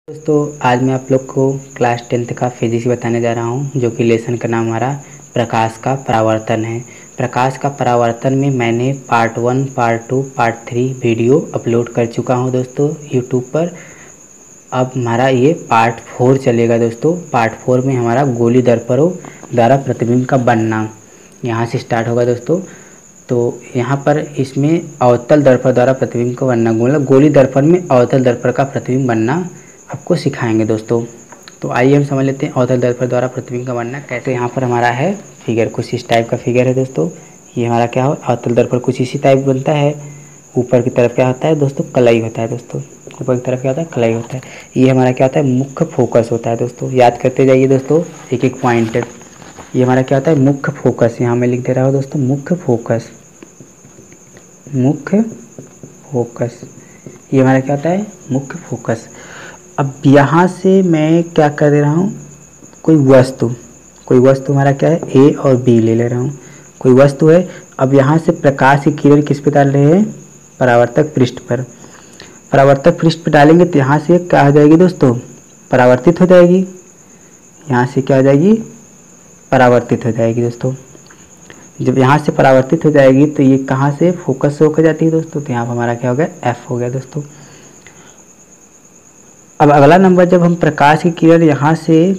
दोस्तों आज मैं आप लोग को क्लास 10th का फिजिक्स बताने जा रहा हूं, जो कि लेसन का नाम हमारा प्रकाश का परावर्तन है। प्रकाश का परावर्तन में मैंने part 1, part 2, part 3 video upload कर चुका हूं दोस्तों यूट्यूब पर। अब हमारा ये पार्ट 4 चलेगा दोस्तों। पार्ट 4 में हमारा गोली दर्पणों द्वारा प्रतिबिंब का बनना यहाँ से स्टार्ट होगा दोस्तों। तो यहाँ पर इसमें अवतल दर्पण द्वारा प्रतिबिंब का बनना, मतलब गोली दर्पण में अवतल दर्पण का प्रतिबिंब बनना आपको सिखाएंगे दोस्तों। तो आइए हम समझ लेते हैं अवतल दर्पण द्वारा प्रतिबिंब का बनना कैसे। यहाँ पर हमारा है फिगर, कुछ इस टाइप का फिगर है दोस्तों। ये हमारा क्या हो, अवतल दर्पण कुछ इसी टाइप बनता है। ऊपर की तरफ क्या होता है दोस्तों, कलई होता है दोस्तों। ऊपर की तरफ क्या होता है, कलई होता है। ये हमारा क्या होता है, मुख्य फोकस होता है दोस्तों। याद करते जाइए दोस्तों एक एक पॉइंट। ये हमारा क्या होता है, मुख्य फोकस। यहाँ मैं लिख दे रहा हूँ दोस्तों, मुख्य फोकस। मुख्य फोकस ये हमारा क्या होता है, मुख्य फोकस। अब यहाँ से मैं क्या कर दे रहा हूँ, कोई वस्तु हमारा क्या है, ए और बी ले रहा हूँ। कोई वस्तु है। अब यहाँ से प्रकाश की किरण किस पे डाल रहे हैं, परावर्तक पृष्ठ पर। परावर्तक पृष्ठ पर डालेंगे तो यहाँ से क्या हो जाएगी दोस्तों, परावर्तित हो जाएगी। यहाँ से क्या हो जाएगी, परावर्तित हो जाएगी दोस्तों। जब यहाँ से परावर्तित हो जाएगी तो ये कहाँ से, फोकस से होकर जाती है दोस्तों। तो यहाँ पर हमारा क्या हो गया, एफ हो गया दोस्तों। अब अगला नंबर, जब हम प्रकाश की किरण यहाँ से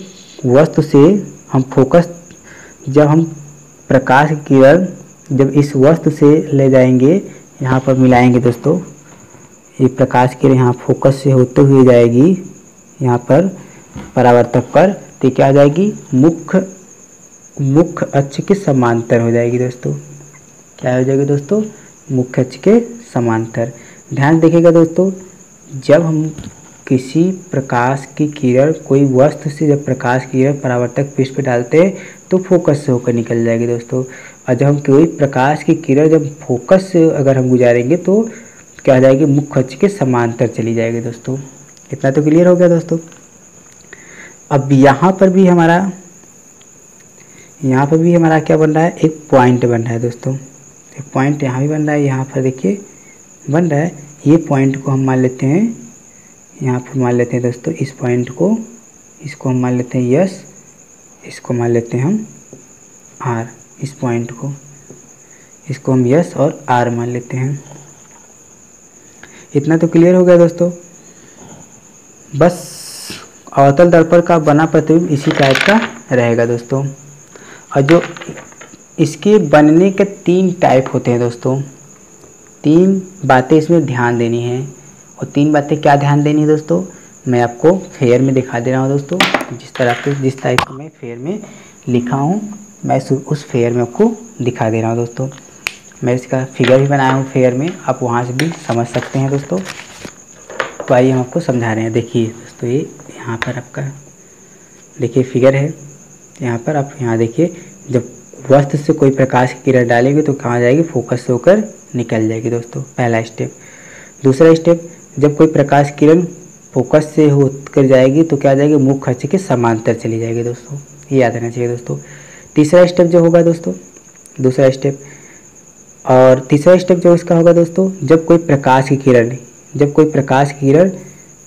वस्तु से हम फोकस, जब हम प्रकाश की किरण जब इस वस्तु से ले जाएंगे, यहाँ पर मिलाएंगे दोस्तों। ये प्रकाश की किरण यहाँ फोकस से होते हुए जाएगी यहाँ पर परावर्तक पर, तो क्या हो जाएगी, मुख्य अक्ष के समांतर हो जाएगी दोस्तों। क्या हो जाएगी दोस्तों, मुख्य अक्ष के समांतर। ध्यान देखिएगा दोस्तों, जब हम किसी प्रकाश की किरण कोई वस्तु से जब प्रकाश की किरण परावर्तक पृष्ठ पर डालते हैं तो फोकस से होकर निकल जाएगी दोस्तों। और जब हम कोई प्रकाश की किरण जब फोकस से अगर हम गुजारेंगे तो क्या हो जाएगी, मुख्य अक्ष के समांतर चली जाएगी दोस्तों। इतना तो क्लियर हो गया दोस्तों। अब यहाँ पर भी हमारा क्या बन रहा है, एक पॉइंट बन रहा है दोस्तों। एक पॉइंट यहाँ भी बन रहा है, यहाँ पर देखिए बन रहा है। ये पॉइंट को हम मान लेते हैं, यहाँ पर मान लेते हैं दोस्तों इस पॉइंट को, इसको हम मान लेते हैं यस, इसको मान लेते हैं हम आर। इस पॉइंट को, इसको हम यस और आर मान लेते हैं। इतना तो क्लियर हो गया दोस्तों। बस अवतल दर्पण का बना प्रतिबिंब इसी टाइप का रहेगा दोस्तों। और जो इसके बनने के 3 टाइप होते हैं दोस्तों। 3 बातें इसमें ध्यान देनी है। और 3 बातें क्या ध्यान देनी है दोस्तों, मैं आपको फेयर में दिखा दे रहा हूँ दोस्तों। जिस टाइप का मैं फेयर में लिखा हूँ, मैं उस फेयर में आपको दिखा दे रहा हूँ दोस्तों। मैं इसका फिगर भी बनाया हूँ फेयर में, आप वहाँ से भी समझ सकते हैं दोस्तों। तो आइए हम आपको समझा रहे हैं। देखिए दोस्तों, ये यहाँ पर आपका देखिए फिगर है। यहाँ पर आप यहाँ देखिए, जब वस्तु से कोई प्रकाश की किरण डालेंगे तो कहाँ जाएगी, फोकस से होकर निकल जाएगी दोस्तों, पहला स्टेप। दूसरा स्टेप, जब कोई प्रकाश किरण फोकस से होकर जाएगी तो क्या जाएगी, मुख्य अक्ष के समांतर चली जाएगी दोस्तों। ये याद रहना चाहिए दोस्तों। तीसरा स्टेप जो होगा दोस्तों, दूसरा स्टेप और तीसरा स्टेप जो इसका होगा दोस्तों, जब कोई प्रकाश की किरण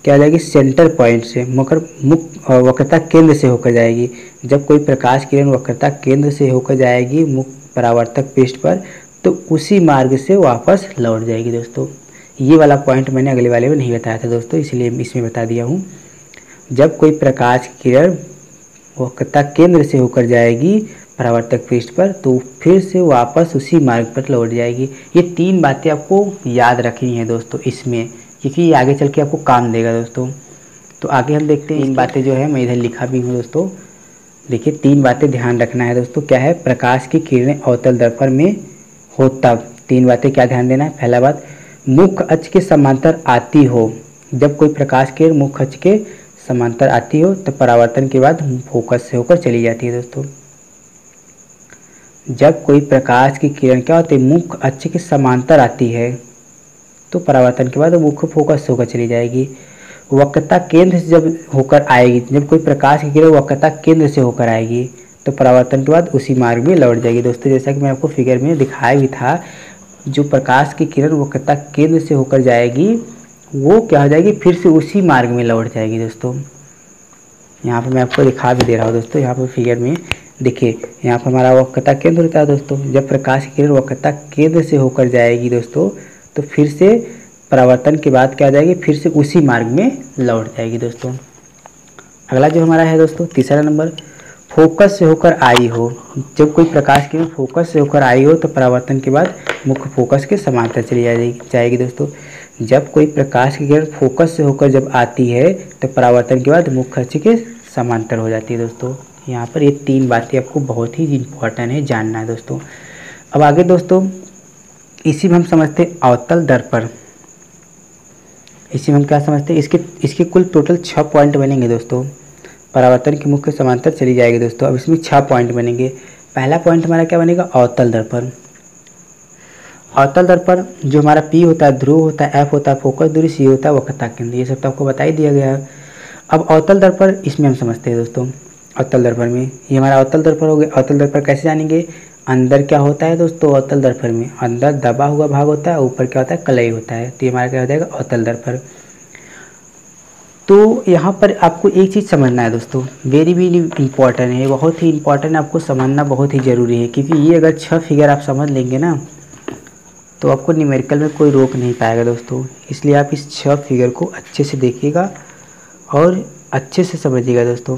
क्या जाएगी, सेंटर पॉइंट से वक्रता केंद्र से होकर जाएगी। जब कोई प्रकाश किरण वक्रता केंद्र से होकर जाएगी मुख्य परावर्तक पृष्ठ पर, तो उसी मार्ग से वापस लौट जाएगी दोस्तों। ये वाला पॉइंट मैंने अगले वाले में नहीं बताया था दोस्तों, इसलिए इसमें बता दिया हूँ। जब कोई प्रकाश की किरण वक्रता केंद्र से होकर जाएगी परावर्तक पृष्ठ पर, तो फिर से वापस उसी मार्ग पर लौट जाएगी। ये 3 बातें आपको याद रखनी है दोस्तों इसमें, क्योंकि ये आगे चल के आपको काम देगा दोस्तों। तो आगे हम देखते हैं 3 बातें जो है, मैं इधर लिखा भी हूँ दोस्तों। देखिए 3 बातें ध्यान रखना है दोस्तों। क्या है, प्रकाश की किरणें अवतल दर्पण में हो तब 3 बातें क्या ध्यान देना है। पहला बात, मुख्य अक्ष के समांतर आती हो। जब कोई प्रकाश किरण मुख्य अक्ष के समांतर आती हो तो परावर्तन के बाद फोकस से होकर चली जाती है दोस्तों। जब कोई प्रकाश की किरण क्या होती है, मुख्य अक्ष के समांतर आती है तो परावर्तन के बाद मुख्य फोकस से होकर चली जाएगी। वक्रता केंद्र से जब होकर आएगी, जब कोई प्रकाश की किरण वक्रता केंद्र से होकर आएगी तो परावर्तन के बाद उसी मार्ग में लौट जाएगी दोस्तों। जैसा कि मैं आपको फिगर में दिखाया भी था, जो प्रकाश की किरण वक्रता केंद्र से होकर जाएगी वो क्या हो जाएगी, फिर से उसी मार्ग में लौट जाएगी दोस्तों। यहाँ पर मैं आपको दिखा भी दे रहा हूँ दोस्तों, यहाँ पर फिगर में देखिए, यहाँ पर हमारा वक्रता केंद्र होता है दोस्तों। जब प्रकाश की किरण वक्रता केंद्र से होकर जाएगी दोस्तों, तो फिर से परावर्तन के बाद क्या हो जाएगी, फिर से उसी मार्ग में लौट जाएगी दोस्तों। अगला जो हमारा है दोस्तों तीसरा नंबर, फोकस से होकर आई हो। जब कोई प्रकाश की किरण फोकस से होकर आई हो तो परावर्तन के बाद मुख्य फोकस के समांतर चली जाएगी दोस्तों। जब कोई प्रकाश की किरण फोकस से होकर जब आती है तो परावर्तन के बाद मुख्य अक्ष के समांतर हो जाती है दोस्तों। यहाँ पर ये 3 बातें आपको बहुत ही इम्पोर्टेंट है जानना है दोस्तों। अब आगे दोस्तों, इसी में हम समझते हैं अवतल दर्पण। इसी में हम क्या समझते हैं, इसके कुल टोटल 6 पॉइंट बनेंगे दोस्तों। परावर्तन की मुख्य समांतर चली जाएगी दोस्तों। अब इसमें 6 पॉइंट बनेंगे। पहला पॉइंट हमारा क्या बनेगा, अवतल दर्पण। अवतल दर्पण जो हमारा P होता है ध्रुव होता है, F होता है फोकस दूरी, C होता है वक्रता केंद्र, ये सब तो आपको बता ही दिया गया है। अब अवतल दर्पण इसमें हम समझते हैं दोस्तों। अवतल दर्पण में ये हमारा अवतल दर्पण हो गया। अवतल दर्पण कैसे जानेंगे, अंदर क्या होता है दोस्तों, अवतल दर्पण में अंदर दबा हुआ भाग होता है, ऊपर क्या होता है, कलई होता है। तो ये हमारा क्या हो जाएगा, अवतल दर्पण। तो यहाँ पर आपको एक चीज़ समझना है दोस्तों, वेरी वेरी इंपॉर्टेंट है, बहुत ही इंपॉर्टेंट, आपको समझना बहुत ही ज़रूरी है। क्योंकि ये अगर 6 फिगर आप समझ लेंगे ना तो आपको न्यूमेरिकल में कोई रोक नहीं पाएगा दोस्तों। इसलिए आप इस 6 फिगर को अच्छे से देखिएगा और अच्छे से समझिएगा दोस्तों।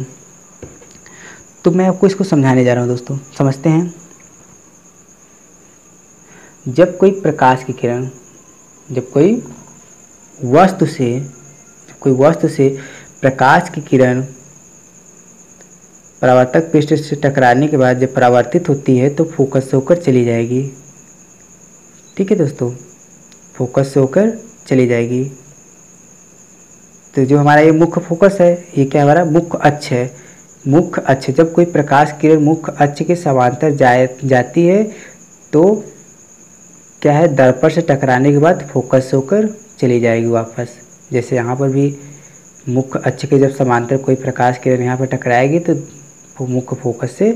तो मैं आपको इसको समझाने जा रहा हूँ दोस्तों, समझते हैं। जब कोई प्रकाश की किरण, जब कोई वस्तु से प्रकाश की किरण परावर्तक पृष्ठ से टकराने के बाद जब परावर्तित होती है तो फोकस से होकर चली जाएगी। ठीक है दोस्तों, फोकस से होकर चली जाएगी। तो जो हमारा ये मुख्य फोकस है, ये क्या हमारा मुख्य अक्ष है। मुख्य अक्ष, जब कोई प्रकाश किरण मुख्य अक्ष के समांतर जाती है तो क्या है, दर्पण से टकराने के बाद फोकस से होकर चली जाएगी वापस। जैसे यहाँ पर भी मुख्य अक्ष के जब समांतर कोई प्रकाश किरण यहाँ पर टकराएगी तो मुख्य फोकस से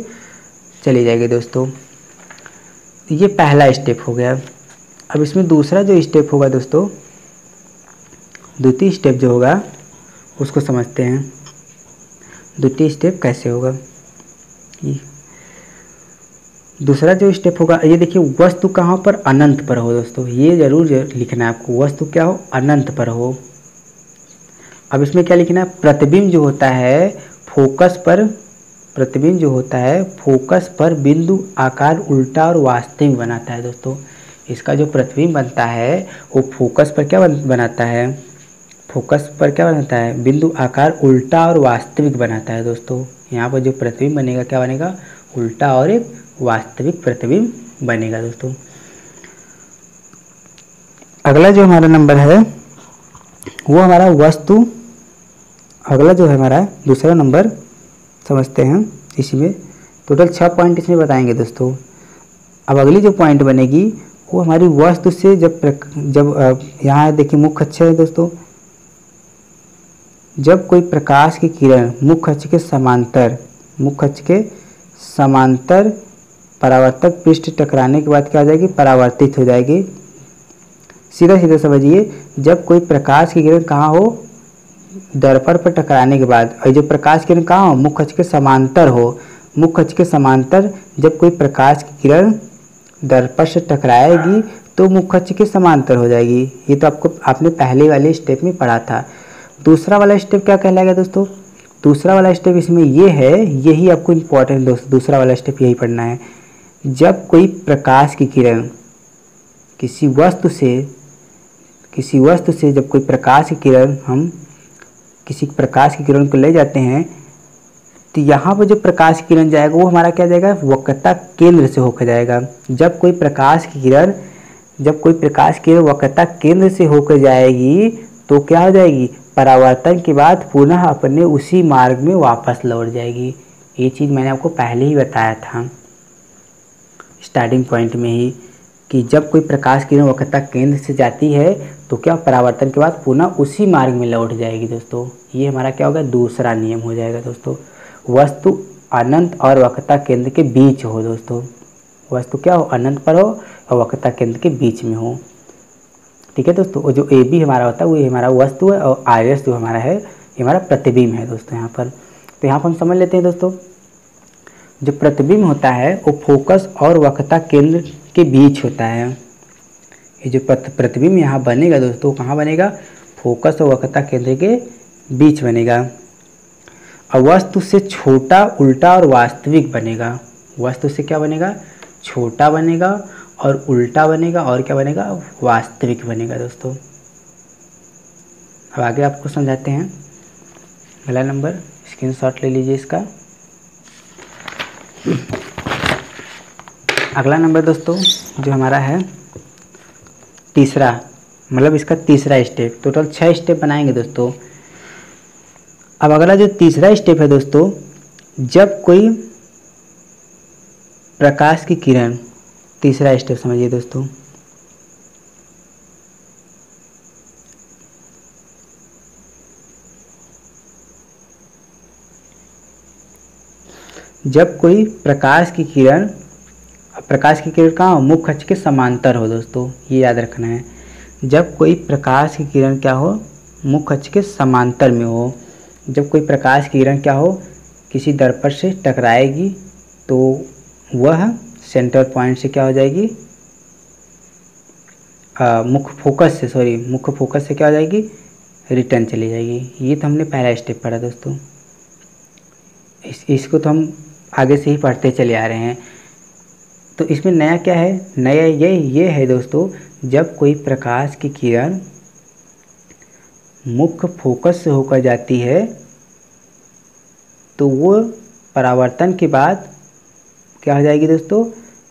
चली जाएगी दोस्तों। ये पहला स्टेप हो गया। अब इसमें दूसरा जो स्टेप होगा दोस्तों, द्वितीय स्टेप जो होगा उसको समझते हैं। द्वितीय स्टेप कैसे होगा, दूसरा जो स्टेप होगा, ये देखिए, वस्तु कहाँ पर, अनंत पर हो दोस्तों। ये जरूर लिखना है आपको, वस्तु क्या हो, अनंत पर हो। अब इसमें क्या लिखना है, प्रतिबिंब जो होता है फोकस पर, प्रतिबिंब जो होता है फोकस पर बिंदु आकार उल्टा और वास्तविक बनाता है दोस्तों। इसका जो प्रतिबिंब बनता है वो फोकस पर क्या बनाता है, फोकस पर क्या बनाता है, बिंदु आकार उल्टा और वास्तविक बनाता है दोस्तों। यहाँ पर जो प्रतिबिंब बनेगा क्या बनेगा, उल्टा और एक वास्तविक प्रतिबिंब बनेगा दोस्तों। अगला जो हमारा नंबर है वो हमारा वस्तु, अगला जो है हमारा दूसरा नंबर समझते हैं। इसी में टोटल 6 पॉइंट इसमें बताएंगे दोस्तों। अब अगली जो पॉइंट बनेगी वो हमारी वस्तु से जब यहाँ देखिए मुख्य अक्ष है दोस्तों। जब कोई प्रकाश की किरण मुख्य अक्ष के समांतर परावर्तक पृष्ठ टकराने के बाद क्या हो जाएगी, परावर्तित हो जाएगी। सीधा सीधा समझिए, जब कोई प्रकाश की किरण कहाँ हो, दर्पण पर टकराने के बाद, और जो प्रकाश किरण कहाँ हो, मुख्य अक्ष के समांतर हो। मुख्य अक्ष के समांतर जब कोई प्रकाश की किरण दर्पण से टकराएगी तो मुख्य अक्ष के समांतर हो जाएगी। ये तो आपने पहले वाले स्टेप में पढ़ा था। दूसरा वाला स्टेप क्या कहलाएगा दोस्तों, दूसरा वाला स्टेप इसमें ये है, यही आपको इम्पोर्टेंट दोस्तों, दूसरा वाला स्टेप यही पढ़ना है। जब कोई प्रकाश की किरण किसी वस्तु से जब कोई प्रकाश की किरण हम किसी प्रकाश की किरण को ले जाते हैं तो यहाँ पर जो प्रकाश की किरण जाएगा वो हमारा क्या जाएगा, वक्रता केंद्र से होकर जाएगा। जब कोई प्रकाश की किरण वक्रता केंद्र से होकर जाएगी तो क्या हो जाएगी, परावर्तन के बाद पुनः अपने उसी मार्ग में वापस लौट जाएगी। ये चीज़ मैंने आपको पहले ही बताया था स्टार्टिंग पॉइंट में ही, कि जब कोई प्रकाश किरण वक्रता केंद्र से जाती है तो क्या परावर्तन के बाद पुनः उसी मार्ग में लौट जाएगी दोस्तों। ये हमारा क्या होगा, दूसरा नियम हो जाएगा दोस्तों। वस्तु अनंत और वक्रता केंद्र के बीच हो दोस्तों। वस्तु क्या हो, अनंत पर हो और वक्रता केंद्र के बीच में हो। ठीक है दोस्तों। और जो ए बी हमारा होता है वो हमारा वस्तु है, और आर एस जो हमारा है ये हमारा प्रतिबिंब है दोस्तों यहाँ पर। तो यहाँ पर हम समझ लेते हैं दोस्तों, जो प्रतिबिंब होता है वो फोकस और वक्रता केंद्र के बीच होता है। ये जो प्रतिबिंब यहाँ बनेगा दोस्तों, कहाँ बनेगा? फोकस और वक्रता केंद्र के बीच बनेगा। और वस्तु से छोटा, उल्टा और वास्तविक बनेगा। वस्तु से क्या बनेगा? छोटा बनेगा और उल्टा बनेगा, और क्या बनेगा? वास्तविक बनेगा दोस्तों। अब आगे आपको समझाते हैं। अगला नंबर स्क्रीनशॉट ले लीजिए इसका। अगला नंबर दोस्तों जो हमारा है तीसरा, मतलब इसका तीसरा स्टेप, टोटल 6 स्टेप बनाएंगे दोस्तों। अब अगला जो तीसरा स्टेप है दोस्तों, जब कोई प्रकाश की किरण, तीसरा स्टेप समझिए दोस्तों। जब कोई प्रकाश की किरण कहाँ हो? मुख्य अक्ष के समांतर हो दोस्तों, ये याद रखना है। जब कोई प्रकाश की किरण क्या हो? मुख्य अक्ष के समांतर में हो। जब कोई प्रकाश की किरण क्या हो? किसी दर्पण से टकराएगी तो वह सेंटर पॉइंट से क्या हो जाएगी? मुख्य फोकस से क्या हो जाएगी? रिटर्न चली जाएगी। ये तो हमने पहला स्टेप पढ़ा दोस्तों। इसको तो हम आगे से ही पढ़ते चले आ रहे हैं। तो इसमें नया क्या है? नया ये है दोस्तों, जब कोई प्रकाश की किरण मुख्य फोकस से होकर जाती है तो वो परावर्तन के बाद क्या हो जाएगी दोस्तों?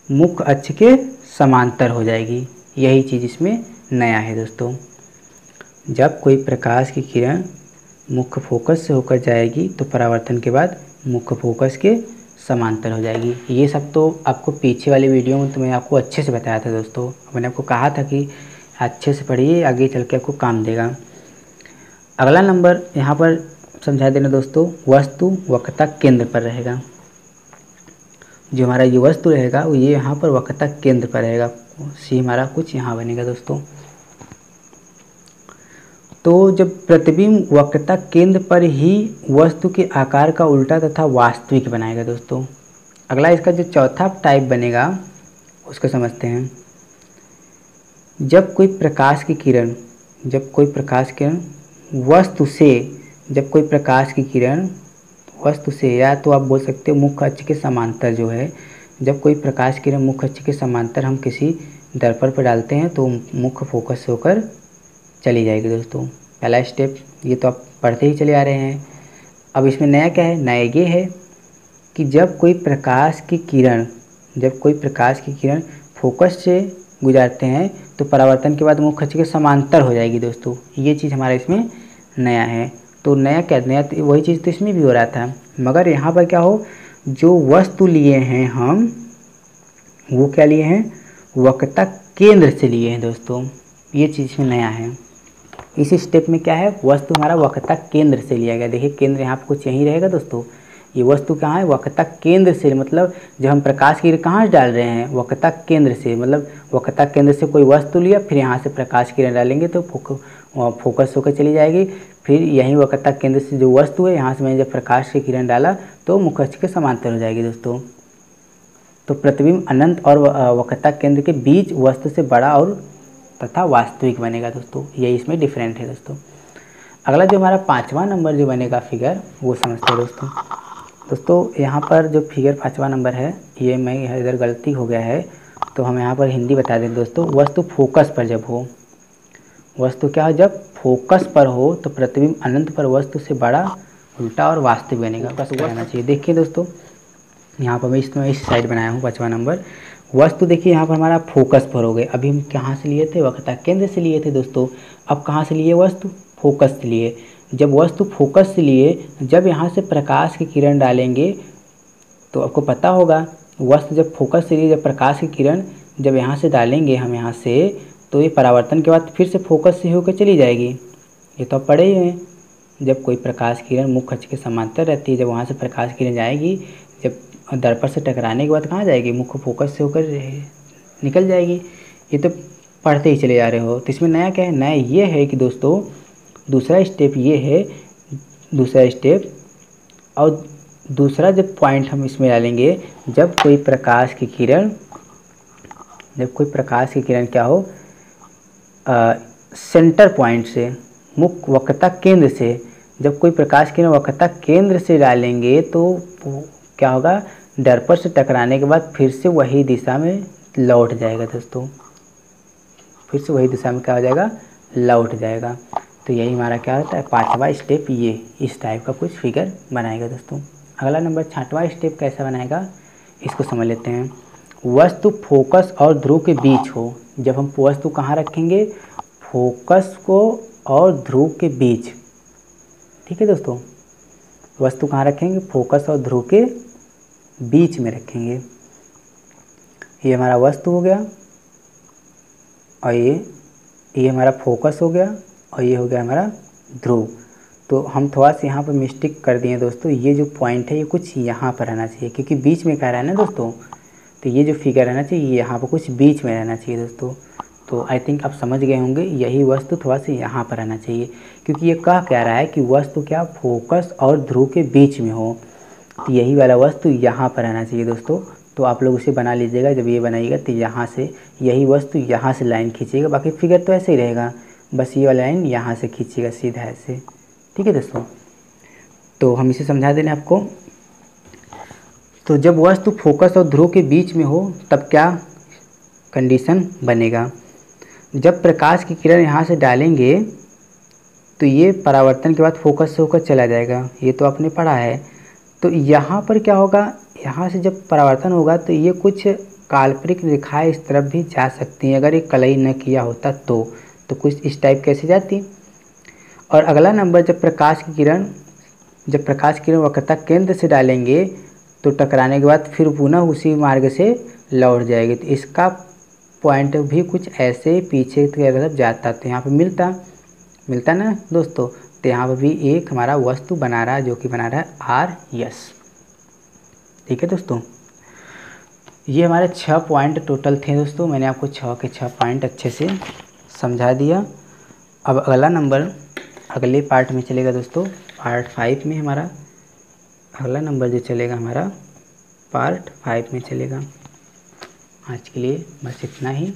मुख्य अक्ष के समांतर हो जाएगी। यही चीज़ इसमें नया है दोस्तों। जब कोई प्रकाश की किरण मुख्य फोकस से होकर जाएगी तो परावर्तन के बाद मुख्य फोकस के समांतर हो जाएगी। ये सब तो आपको पीछे वाली वीडियो में तो मैं आपको अच्छे से बताया था दोस्तों। मैंने आपको कहा था कि अच्छे से पढ़िए, आगे चल के आपको काम देगा। अगला नंबर यहाँ पर समझा देना दोस्तों, वस्तु वक्रता केंद्र पर रहेगा। जो हमारा ये वस्तु रहेगा वो ये यहाँ पर वक्रता केंद्र पर रहेगा। सी हमारा कुछ यहाँ बनेगा दोस्तों। तो जब प्रतिबिंब वक्रता केंद्र पर ही वस्तु के आकार का उल्टा तथा वास्तविक बनाएगा दोस्तों। अगला इसका जो चौथा टाइप बनेगा उसको समझते हैं। जब कोई प्रकाश की किरण वस्तु से या तो आप बोल सकते हो मुख्य अक्ष के समांतर जो है, जब कोई प्रकाश किरण मुख्य अक्ष के समांतर हम किसी दर्पण पर डालते हैं तो मुख्य फोकस से होकर चली जाएगी दोस्तों। पहला स्टेप ये तो आप पढ़ते ही चले आ रहे हैं। अब इसमें नया क्या है? नया ये है कि जब कोई प्रकाश की किरण फोकस से गुजारते हैं तो परावर्तन के बाद मुख्य अक्ष के समांतर हो जाएगी दोस्तों। ये चीज़ हमारा इसमें नया है। तो नया क्या? नया तो वही चीज़ तो इसमें भी हो रहा था, मगर यहाँ पर क्या हो, जो वस्तु लिए हैं हम वो क्या लिए हैं? वक्रता केंद्र से लिए हैं दोस्तों। ये चीज़ में नया है। इसी स्टेप में क्या है? वस्तु हमारा वक्रता केंद्र से लिया गया। देखिए केंद्र यहाँ पर कुछ यहीं रहेगा दोस्तों। ये वस्तु कहाँ है? वक्रता केंद्र से, मतलब जब हम प्रकाश की किरण कहाँ डाल रहे हैं? वक्रता केंद्र से, मतलब वक्रता केंद्र से कोई वस्तु लिया, फिर यहाँ से प्रकाश की किरण डालेंगे तो फोकस होकर चली जाएगी। फिर यहीं वक्रता केंद्र से जो वस्तु है यहाँ से मैंने जब प्रकाश की किरण डाला तो मुख्य अक्ष के समांतर हो जाएगी दोस्तों। तो प्रतिबिंब अनंत और वक्रता केंद्र के बीच वस्तु से बड़ा और तथा वास्तविक बनेगा दोस्तों। यही इसमें डिफरेंट है दोस्तों। अगला जो हमारा 5वां नंबर जो बनेगा फिगर, वो समझते हैं दोस्तों। यहाँ पर जो फिगर 5वां नंबर है, ये मैं इधर गलती हो गया है तो हम यहाँ पर हिंदी बता दें दोस्तों। वस्तु फोकस पर जब हो, वस्तु क्या हो? जब फोकस पर हो तो प्रतिबिंब अनंत पर वस्तु से बड़ा, उल्टा और वास्तविक बनेगा। बस रहना चाहिए। देखिए दोस्तों यहाँ पर मैं इस साइड बनाया हूँ 5वां नंबर। वस्तु देखिए यहाँ पर हमारा फोकस पर हो गए। अभी हम कहाँ से लिए थे? वक्रता केंद्र से लिए थे दोस्तों। अब कहाँ से लिए? वस्तु फोकस से लिए। जब वस्तु फोकस से लिए, जब यहाँ से प्रकाश की किरण डालेंगे तो आपको पता होगा वस्तु जब फोकस से लिए, जब प्रकाश की किरण जब यहाँ से डालेंगे हम यहाँ से, तो ये परावर्तन के बाद फिर से फोकस से होकर चली जाएगी। ये तो आप पढ़े ही हैं। जब कोई प्रकाश किरण मुख्य अक्ष के समांतर रहती है, जब वहाँ से प्रकाश किरण जाएगी, जब दर्पण से टकराने के बाद कहाँ जाएगी? मुख्य फोकस से होकर निकल जाएगी। ये तो पढ़ते ही चले जा रहे हो। तो इसमें नया क्या है, नया ये है कि दोस्तों दूसरा स्टेप ये है, दूसरा स्टेप और दूसरा जब पॉइंट हम इसमें डालेंगे, जब कोई प्रकाश की किरण, जब कोई प्रकाश की किरण क्या हो, सेंटर पॉइंट से, मुख्य वक्रता केंद्र से, जब कोई प्रकाश किरण वक्रता केंद्र से डालेंगे तो क्या होगा, दर्पण से टकराने के बाद फिर से वही दिशा में लौट जाएगा दोस्तों, फिर से वही दिशा में क्या हो जाएगा, लौट जाएगा। तो यही हमारा क्या होता है, पांचवा स्टेप, ये इस टाइप का कुछ फिगर बनाएगा दोस्तों। अगला नंबर छठवां स्टेप कैसा बनाएगा, इसको समझ लेते हैं। वस्तु फोकस और ध्रुव के बीच हो। जब हम वस्तु कहाँ रखेंगे, फोकस को और ध्रुव के बीच, ठीक है दोस्तों, वस्तु कहाँ रखेंगे, फोकस और ध्रुव के बीच में रखेंगे। ये हमारा वस्तु हो गया और ये हमारा फोकस हो गया और ये हो गया हमारा ध्रुव। तो हम थोड़ा सा यहाँ पर मिस्टेक कर दिए दोस्तों, ये जो पॉइंट है ये कुछ यहाँ पर रहना चाहिए, क्योंकि बीच में क्या रहा है ना दोस्तों, तो ये जो फिगर रहना चाहिए ये यहाँ पर कुछ बीच में रहना चाहिए दोस्तों। तो आई थिंक आप समझ गए होंगे, यही वस्तु थोड़ा सा यहाँ पर रहना चाहिए, क्योंकि ये कह रहा है कि वस्तु क्या फोकस और ध्रुव के बीच में हो, तो यही वाला वस्तु यहाँ पर रहना चाहिए दोस्तों। तो आप लोग उसे बना लीजिएगा, जब ये बनाइएगा तो यहाँ से यही वस्तु यहाँ से लाइन खींचिएगा, बाकी फिगर तो ऐसे ही रहेगा, बस ये वाला लाइन यहाँ से खींचिएगा सीधा ऐसे, ठीक है दोस्तों। तो हम इसे समझा दें आपको। तो जब वस्तु फोकस और ध्रुव के बीच में हो तब क्या कंडीशन बनेगा, जब प्रकाश की किरण यहाँ से डालेंगे तो ये परावर्तन के बाद फोकस से होकर चला जाएगा, ये तो आपने पढ़ा है। तो यहाँ पर क्या होगा, यहाँ से जब परावर्तन होगा तो ये कुछ काल्पनिक रेखाएं इस तरफ भी जा सकती हैं, अगर ये कलई न किया होता तो कुछ इस टाइप कैसे जाती। और अगला नंबर, जब प्रकाश की किरण वक्रता केंद्र से डालेंगे तो टकराने के बाद फिर पुनः उसी मार्ग से लौट जाएगी, तो इसका पॉइंट भी कुछ ऐसे पीछे की तरफ जाता, तो यहाँ पर मिलता ना दोस्तों। तो यहाँ पर भी एक हमारा वस्तु बना रहा है, जो कि बना रहा है आर यस, ठीक है दोस्तों। ये हमारे 6 पॉइंट टोटल थे दोस्तों, मैंने आपको 6 के 6 पॉइंट अच्छे से समझा दिया। अब अगला नंबर अगले पार्ट में चलेगा दोस्तों, पार्ट 5 में हमारा अगला नंबर जो चलेगा हमारा पार्ट 5 में चलेगा। आज के लिए बस इतना ही।